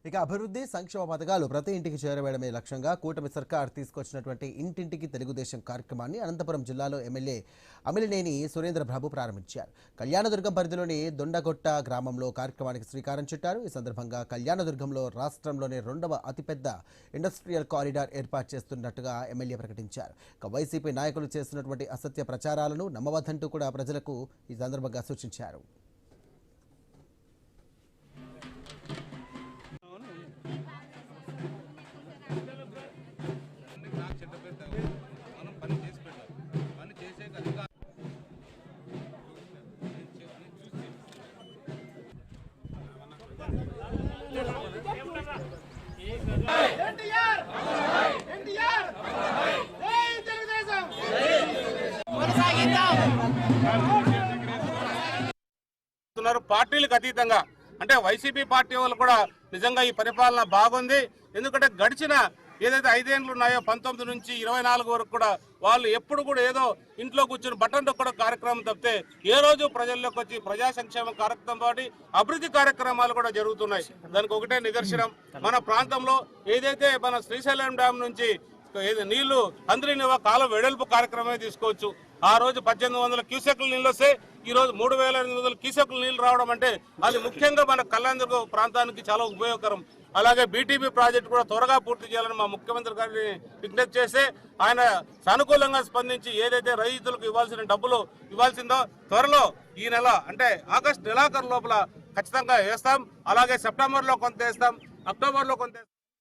ఇక అభివృద్ధి సంక్షేమ పథకాలు ప్రతి ఇంటికి చేరవేయడమే లక్ష్యంగా కూటమి సర్కార్ తీసుకొచ్చినటువంటి ఇంటింటికి తెలుగుదేశం కార్యక్రమాన్ని అనంతపురం జిల్లాలో ఎమ్మెల్యే అమిలినేని సురేంద్ర బాబు ప్రారంభించారు. కళ్యాణదుర్గం పరిధిలోని దొండగొట్ట గ్రామంలో కార్యక్రమానికి శ్రీకారం చుట్టారు. ఈ సందర్భంగా కళ్యాణదుర్గంలో రాష్ట్రంలోనే 2వ అతిపెద్ద ఇండస్ట్రియల్ కారిడార్ ఏర్పాటు చేస్తున్నట్టుగా ఎమ్మెల్యే ప్రకటించారు. ఇక వైసీపీ నాయకులు చేస్తున్నటువంటి అసత్య ప్రచారాలను నమ్మవద్దంటూ కూడా ప్రజలకు ఈ సందర్భంగా సూచించారు. పార్టీలకు అతీతంగా అంటే వైసీపీ పార్టీ వాళ్ళు కూడా నిజంగా ఈ పరిపాలన బాగుంది. ఎందుకంటే గడిచిన ఏదైతే 5 ఏళ్ళు ఉన్నాయో 19 నుంచి 24 వరకు కూడా వాళ్ళు ఎప్పుడు కూడా ఏదో ఇంట్లో కూర్చొని బటన్ తొక్కడం కార్యక్రమం తప్పితే ఏ రోజు ప్రజల్లోకి వచ్చి ప్రజా సంక్షేమ కార్యక్రమం తోటి అభివృద్ధి కార్యక్రమాలు కూడా జరుగుతున్నాయి. దానికి ఒకటే నిదర్శనం మన ప్రాంతంలో ఏదైతే మన శ్రీశైలం డ్యామ్ నుంచి నీళ్లు అందరినివా కాలం వెడల్పు కార్యక్రమమే తీసుకోవచ్చు. ఆ రోజు 1800 క్యూసెక్ల నీళ్ళు వస్తే ఈ రోజు 3800 క్యూసెక్ల నీళ్లు రావడం అంటే అది ముఖ్యంగా మన కళ్యాణదుర్గం ప్రాంతానికి చాలా ఉపయోగకరం. అలాగే బీటీపీ ప్రాజెక్టు కూడా త్వరగా పూర్తి చేయాలని మా ముఖ్యమంత్రి గారిని విజ్ఞప్తి చేస్తే ఆయన సానుకూలంగా స్పందించి ఏదైతే రైతులకు ఇవ్వాల్సిన డబ్బులు ఇవ్వాల్సిందో త్వరలో ఈ నెల అంటే ఆగస్టు నెలాఖరు లోపల ఖచ్చితంగా వేస్తాం. అలాగే సెప్టెంబర్లో కొంత వేస్తాం, అక్టోబర్లో కొంత